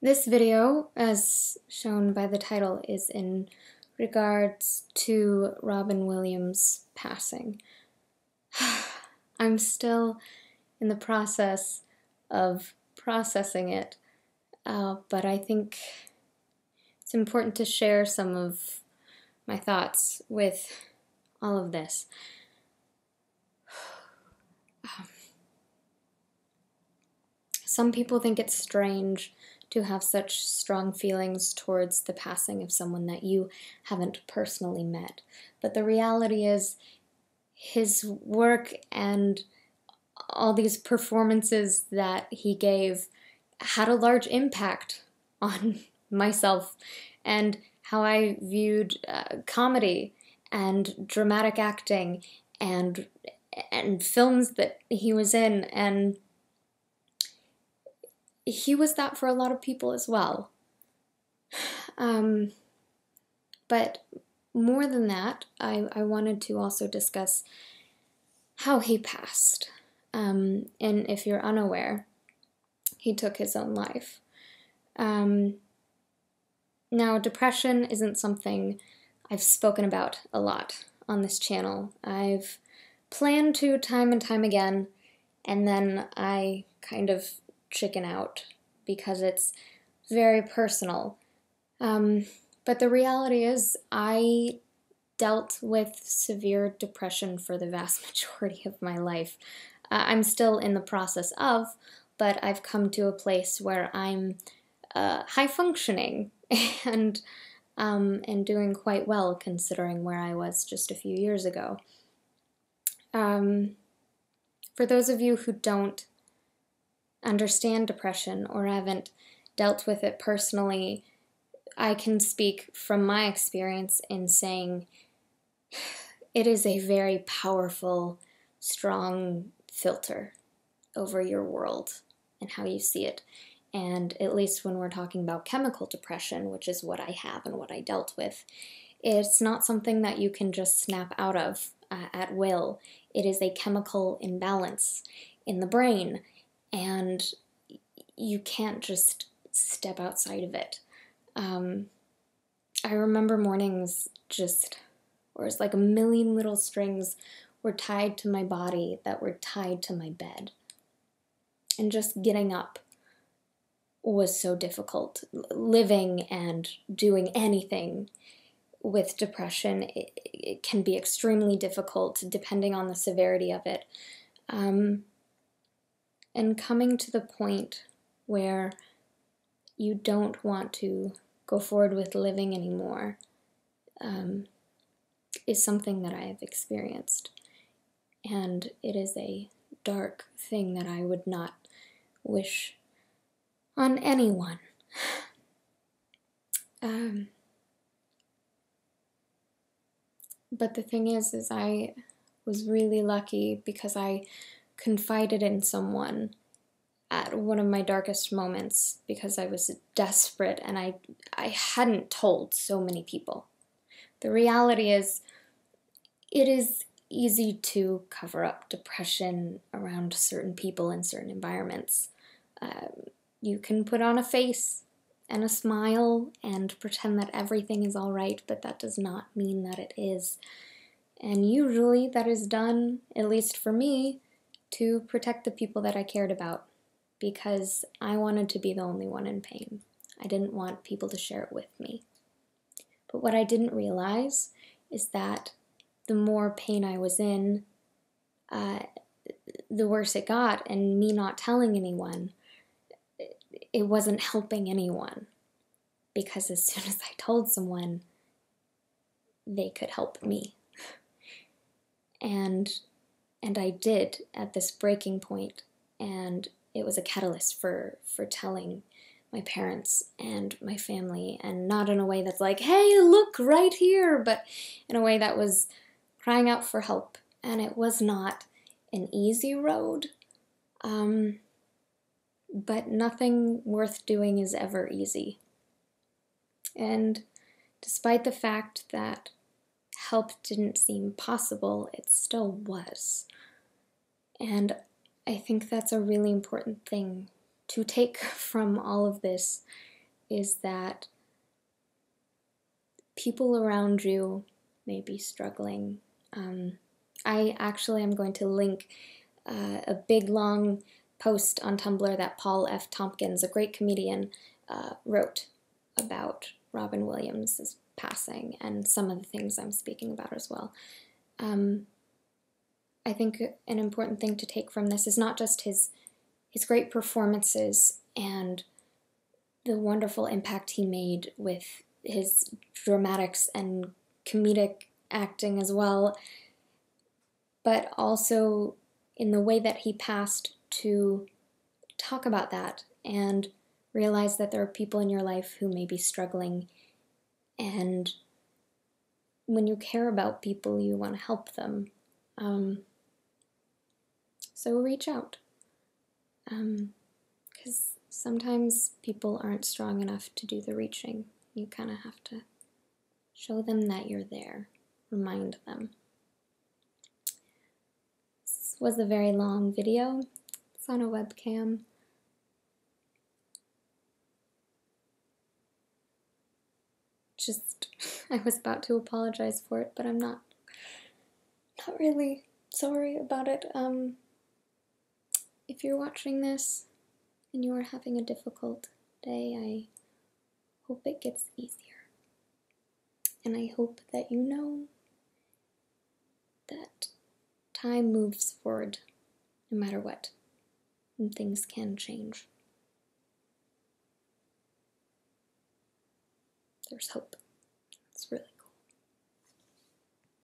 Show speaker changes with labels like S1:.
S1: This video, as shown by the title, is in regards to Robin Williams' passing. I'm still in the process of processing it, but I think it's important to share some of my thoughts with all of this. Some people think it's strange to have such strong feelings towards the passing of someone that you haven't personally met. But the reality is, his work and all these performances that he gave had a large impact on myself and how I viewed comedy and dramatic acting and films that he was in, and he was that for a lot of people as well. But more than that, I wanted to also discuss how he passed. And if you're unaware, he took his own life. Now, depression isn't something I've spoken about a lot on this channel. I've planned to time and time again, and then I kind of chicken out because it's very personal. But the reality is, I dealt with severe depression for the vast majority of my life. I'm still in the process of, but I've come to a place where I'm high functioning and doing quite well considering where I was just a few years ago. For those of you who don't understand depression or haven't dealt with it personally, I can speak from my experience in saying it is a very powerful, strong filter over your world and how you see it. And at least when we're talking about chemical depression, which is what I have and what I dealt with, it's not something that you can just snap out of at will. It is a chemical imbalance in the brain, and you can't just step outside of it. I remember mornings where it's like a million little strings were tied to my body that were tied to my bed. And just getting up was so difficult. Living and doing anything with depression, it can be extremely difficult depending on the severity of it. And coming to the point where you don't want to go forward with living anymore is something that I have experienced. And it is a dark thing that I would not wish on anyone. But the thing is I was really lucky because I confided in someone at one of my darkest moments because I was desperate and I hadn't told so many people. The reality is, it is easy to cover up depression around certain people in certain environments. You can put on a face and a smile and pretend that everything is all right, but that does not mean that it is. And usually that is done, at least for me, to protect the people that I cared about, because I wanted to be the only one in pain. I didn't want people to share it with me. But what I didn't realize is that the more pain I was in, the worse it got, and me not telling anyone, it wasn't helping anyone, because as soon as I told someone, they could help me. And I did at this breaking point, and it was a catalyst for telling my parents and my family, and not in a way that's like, hey, look right here, but in a way that was crying out for help. And it was not an easy road, but nothing worth doing is ever easy. And despite the fact that help didn't seem possible, it still was. And I think that's a really important thing to take from all of this, is that people around you may be struggling. I actually am going to link a big long post on Tumblr that Paul F. Tompkins, a great comedian, wrote about Robin Williams' passing and some of the things I'm speaking about as well. I think an important thing to take from this is not just his great performances and the wonderful impact he made with his dramatics and comedic acting as well, but also in the way that he passed, to talk about that and realize that there are people in your life who may be struggling, and when you care about people, you want to help them. So reach out, because sometimes people aren't strong enough to do the reaching. You kind of have to show them that you're there, remind them. This was a very long video. It's on a webcam. Just, I was about to apologize for it, but I'm not really sorry about it. If you're watching this and you are having a difficult day, I hope it gets easier. And I hope that you know that time moves forward no matter what, and things can change. There's hope.